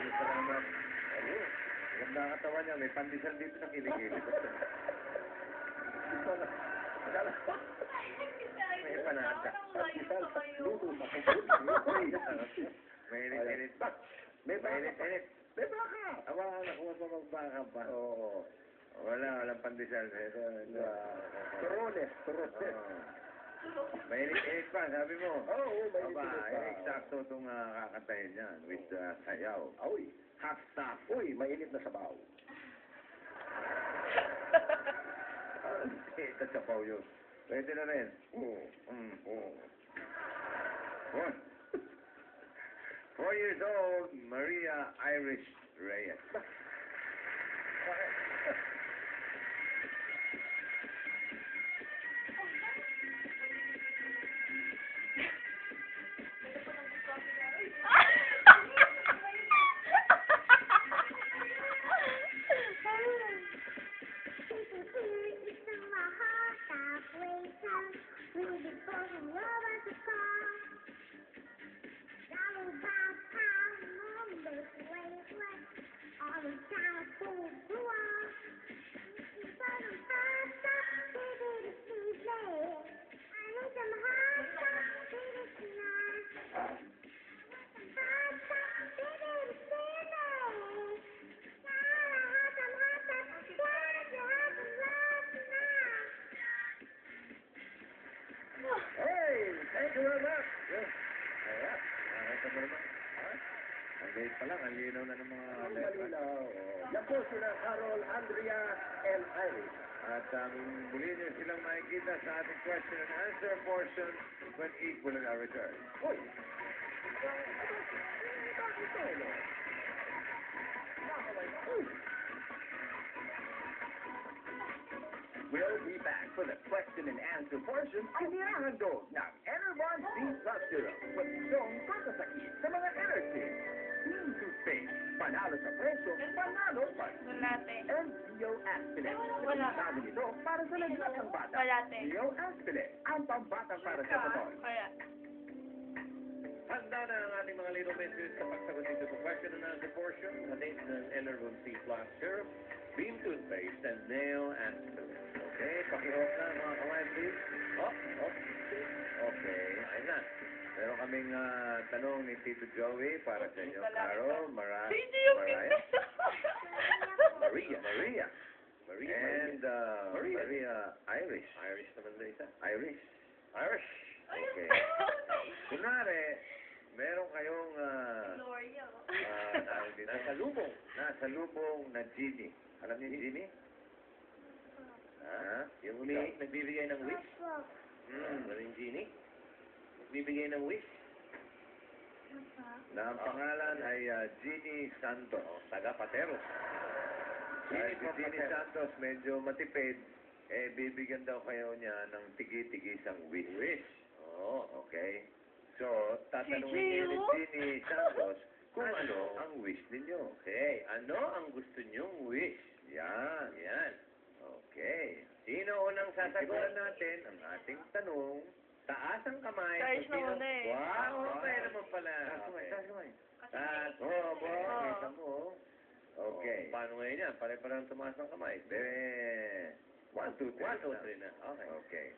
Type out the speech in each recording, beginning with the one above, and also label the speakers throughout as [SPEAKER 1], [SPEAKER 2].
[SPEAKER 1] Maraming salamat. Ayun. Ganda ang katawan niya. May pandesal dito sa kilikili. May panata.
[SPEAKER 2] Luto sa kapatid.
[SPEAKER 1] Mainit-init ba?
[SPEAKER 2] May baka.
[SPEAKER 1] Mainit-init.
[SPEAKER 2] May baka.
[SPEAKER 1] Aba, nakuha pa magbaka pa.
[SPEAKER 2] Oo.
[SPEAKER 1] Walang pandesal. Ito.
[SPEAKER 2] Turones.
[SPEAKER 1] Mainit-init pa, sabi mo.
[SPEAKER 2] Oo,
[SPEAKER 1] Aba,
[SPEAKER 2] mainit-init pa.
[SPEAKER 1] eksakto itong kakantahin niyan with sayaw.
[SPEAKER 2] Uy.
[SPEAKER 1] Half staff.
[SPEAKER 2] Uy, mainit na sabaw.
[SPEAKER 1] Ito sabaw yun. Pwede na rin. One. 4 years old, Maria Irish Reyes. Hey, thank you very much. Yes. Ayan. Nakita mo naman. Ang late pa lang, ang linaw na ng mga letra.
[SPEAKER 2] Malinaw. Yan po sila Carol, Andrea, and Iris.
[SPEAKER 1] At muli niyo silang makikita sa ating question and answer portion when equal in our return.
[SPEAKER 2] Uy. We'll be back for the question and answer portion of the handog ng Enervon C Plus Syrup. Pagkong kakasakit sa mga energy. Team Toothpaste. Panalo sa presyo, panalo pa.
[SPEAKER 3] Walate.
[SPEAKER 2] And Geo Aspilin.
[SPEAKER 3] Wala.
[SPEAKER 2] Sabi nito para sa lahat ng bata.
[SPEAKER 3] Walate.
[SPEAKER 2] Geo Aspilin. Ang pambatang para sa patoy.
[SPEAKER 3] Wala.
[SPEAKER 1] Handa na ang ating mga little mentors sa pagsagot dito sa question and answer portion. Hatid ng Enervon C Plus Syrup, Beam Toothpaste, and Nail Aspirate. Okay, paki-off na mga kawain, please. Off. Okay, ayun na. Meron kaming tanong ni Tito Joey para sa inyo. Carol,
[SPEAKER 3] Hindi yung
[SPEAKER 1] Mariah.
[SPEAKER 2] Maria.
[SPEAKER 1] And Maria Irish. Irish naman na isa. Irish. Okay. Kunwari, meron kayong
[SPEAKER 3] Gloria.
[SPEAKER 1] nasa lubong na genie. Alam niyo yung genie? Yung nagbibigay ng wish? Alam yung genie? Nagbibigay ng wish? Na ang pangalan ay Genie Santos, taga Pateros. Dahil si Genie Santos medyo matipid, bibigyan daw kayo niya ng tigi-tigisang wish. Okay. So, tatanungin niyo ni Genie Santos kung ano ang wish ninyo. Okay. Ano ang gusto niyong wish? Yan. Okay. Sino unang sasagutan natin ang ating tanong? Taas ang kamay.
[SPEAKER 3] Guys, nauna eh.
[SPEAKER 1] Wow, okay naman pala. Taas kamay. Kita mo. Okay. Paano ngayon yan? Pare-parang tumaas ang kamay. 1, 2, 3 na. Okay.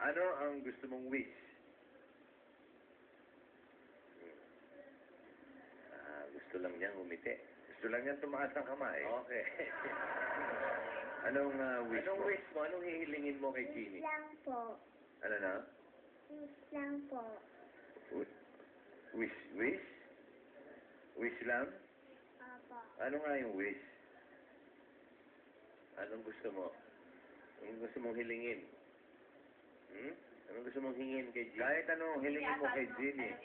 [SPEAKER 1] Ano ang gusto mong wish? Gusto lang niyang umiti. Gusto lang niyang tumaas ang kamay. Okay. Anong wish mo? Anong wish mo? Anong hihilingin mo kay Genie?
[SPEAKER 4] Wish lang po.
[SPEAKER 1] Ano na?
[SPEAKER 4] Wish lang po.
[SPEAKER 1] Wish? Wish lang?
[SPEAKER 4] Opo.
[SPEAKER 1] Ano nga yung wish? Anong gusto mo? Anong gusto mong hilingin? Anong gusto mong hingin kay Genie? Kahit anong hilingin mo kay Genie,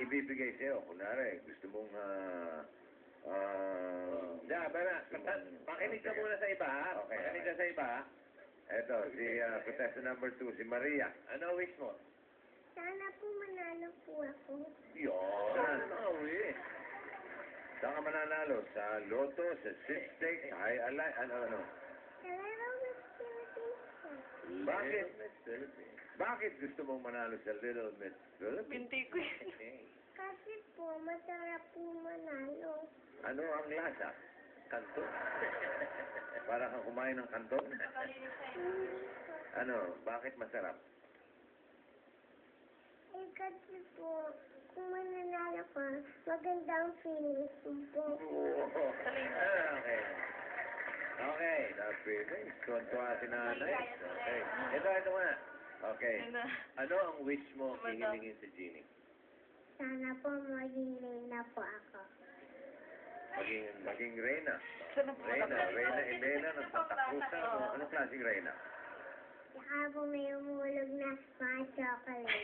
[SPEAKER 1] ibibigay sa'yo. Kunwari, gusto mong, makinig ka muna sa iba, ha? Okay. Makinig ka sa iba, ha? Eto, si contestant number 2, si Maria. Ano wish mo?
[SPEAKER 4] Sana po manalo po ako.
[SPEAKER 1] Yun. Ano wish? Saan ka mananalo? Sa Lotto, sa sweepstakes, sa high alay, ano?
[SPEAKER 4] Sa Little Miss Philippines po.
[SPEAKER 1] Bakit gusto mong manalo sa Little Miss Philippines?
[SPEAKER 3] Binti ko yun.
[SPEAKER 4] Kasi po, masarap po manalo.
[SPEAKER 1] Ano ang lasa? Kanton? Para kang kumain ng kanton?
[SPEAKER 3] Nakalinis sa inyo.
[SPEAKER 4] Hindi po.
[SPEAKER 1] Ano? Bakit masarap?
[SPEAKER 4] Eh, kasi po, kung mananalo ka, magandang feeling po.
[SPEAKER 1] Oo. Okay. Okay, that's feeling. Tuwan-tuwa si nanay. Okay. Ito nga. Okay.
[SPEAKER 3] Yun na.
[SPEAKER 1] Ano ang wish mo hihilingin sa Genie?
[SPEAKER 4] Sana po maging na po ako.
[SPEAKER 1] Maging Reyna.
[SPEAKER 3] Sana po
[SPEAKER 1] Reyna
[SPEAKER 3] makapag-
[SPEAKER 1] Elena ng Santa Cruz. Anong klaseng Reyna?
[SPEAKER 4] Saka po may umulog na mga chocolate.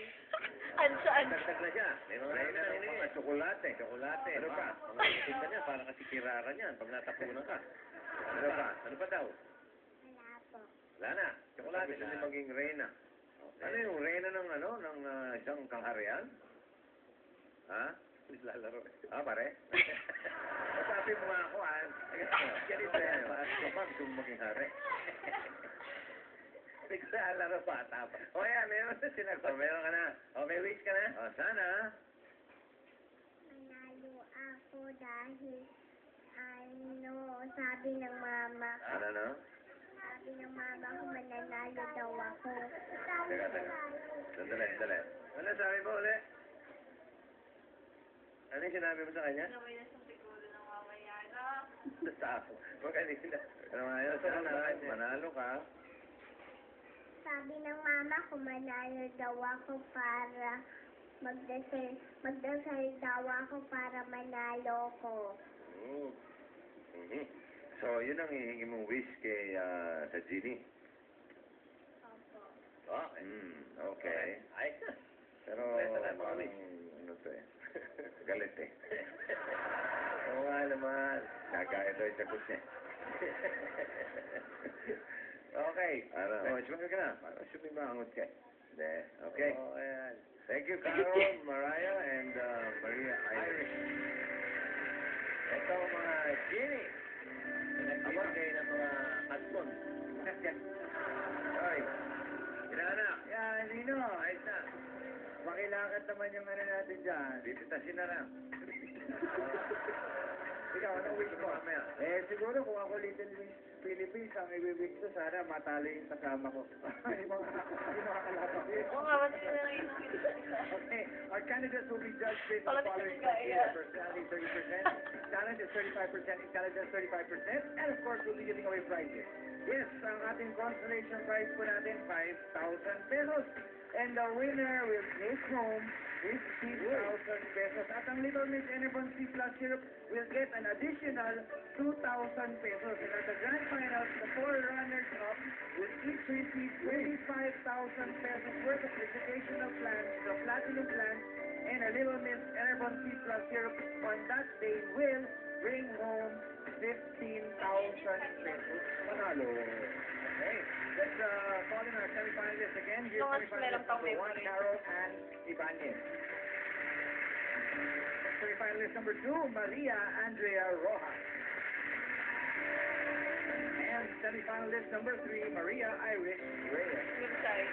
[SPEAKER 3] Ansaan.
[SPEAKER 1] Dagdag na siya. May mga Reyna ng mga tsokolate. Tsokolate. Ano pa? Mga itinda niya, parang kasi kirara niyan pag natapunan ka. Ano pa? Ano pa daw?
[SPEAKER 4] Wala po.
[SPEAKER 1] Wala na. Tsokolate. Gusto niya maging Reyna. Ano yung Reyna ng ng isang kaharian? Ha? Lalaro. Ah, pare? Sabi mo nga ako, ah. Ganito yan. Kapag gusto mo maging hari. Naglalaro bata pa. O yan, meron na sinagot. Meron ka na. O, may wish ka na? O, sana.
[SPEAKER 4] Manalo ako dahil, sabi ng mama.
[SPEAKER 1] Ano, no?
[SPEAKER 4] Sabi ng mama ko, mananalo daw ako.
[SPEAKER 1] Teka, teka. Sandali. Ano sabi mo ulit? Ano yung sinabi mo sa kanya?
[SPEAKER 3] Naway na siyang siguro ng mamaya na.
[SPEAKER 1] Sa ako. Magaling na. Ano nga yun? Sana, manalo ka.
[SPEAKER 4] Sabi ng mama ko, manalo daw ako para magdasal daw ako para manalo ko.
[SPEAKER 1] Mm. Mhm. So, yun ang hihingi mong wish kay sa Genie.
[SPEAKER 4] Opo.
[SPEAKER 1] Okay. Okay. Ayos na. Pero, ano to eh. Galit eh. Oo nga naman. Nagaya daw yung sagot niya. Okay. Ano? Sumagot ka na. Parang sumimangot ka. Hindi. Okay. Oh, ayan. Thank you, Carol, Mariah, and Maria Irish. Ito ang mga Genie. Nagbibigay ng mga kanton. Ay. Inaanak.
[SPEAKER 2] Yan, Nino.
[SPEAKER 1] Ayos na.
[SPEAKER 2] Makilakad naman yung ano natin dyan.
[SPEAKER 1] Bibitasin na lang.
[SPEAKER 2] Ikaw, ano wish mo?
[SPEAKER 1] Mamaya.
[SPEAKER 2] Siguro kung ako Little Miss Philippines, ang i-wish ko, sana matalo yung kasama ko. yung mga kalaban ko.
[SPEAKER 3] Oo nga, ba't yun na lang yung
[SPEAKER 2] Okay, our candidates will be judged based on
[SPEAKER 3] Pala
[SPEAKER 2] the following
[SPEAKER 3] kasi
[SPEAKER 2] criteria:
[SPEAKER 3] kaya.
[SPEAKER 2] personality 30%, talent is 35%, intelligence 35%, and of course, we'll be giving away prizes. Yes, ang ating consolation prize po natin, 5,000 pesos. And the winner will take home 50,000 pesos. At ang Little Miss Enervon C Plus Syrup will get an additional 2,000 pesos. And at the grand finals, the 4 runners-up will each receive 25,000 pesos worth of educational plans from Platinum Plans and a Little Miss Enervon C Plus Syrup on that day will bring home 15,000 pesos. Manalo. Okay, let's call in our semifinalists again. Here's
[SPEAKER 3] Long as meron
[SPEAKER 2] semifinalist
[SPEAKER 3] pang
[SPEAKER 2] number 1,
[SPEAKER 3] favorite.
[SPEAKER 2] Carol and Ibanez. Semifinalist number 2, Maria Andrea Rojas. And semifinalist number 3, Maria Iris Reyes.
[SPEAKER 3] Good side.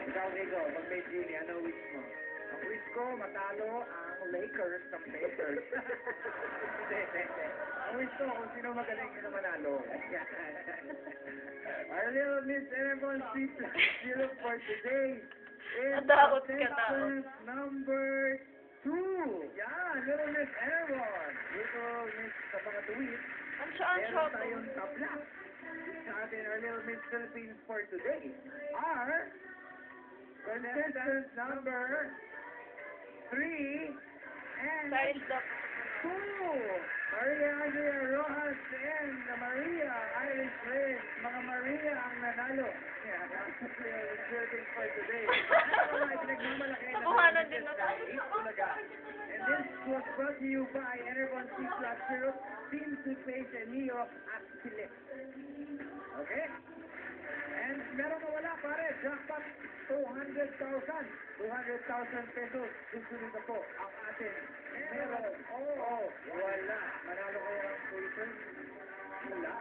[SPEAKER 2] Ikaw, Nico, pag may Genie, ano wish mo? Ang wish ko, matalo ang Lakers ng Pacers. Hindi. Ang wish ko, kung sino magaling, sino manalo. Our Little Miss Enervon C Plus Syrup for today is
[SPEAKER 3] Daot ka,
[SPEAKER 2] contestant number 2. Yan, Little Miss Enervon. Little Miss sa mga tuwid.
[SPEAKER 3] Ansaan siya
[SPEAKER 2] Meron
[SPEAKER 3] to.
[SPEAKER 2] tayong tabla sa atin, our Little Miss Philippines for today are contestant number 3 and
[SPEAKER 3] Size daw.
[SPEAKER 2] 2. Maria Andrea Rojas and Maria Iris Reyes. Mga Maria ang nanalo. Philippines for today.
[SPEAKER 3] Kuhanan din na tayo.
[SPEAKER 2] And this was brought to you by Enervon C Plus Syrup, Team Toothpaste, and Neo at Philip. Okay? And meron na wala, pare. Jackpot 200,000. 200,000 pesos. Gusto nito po ang atin. Meron. Wala. Manalo kayo ang paper? Wala.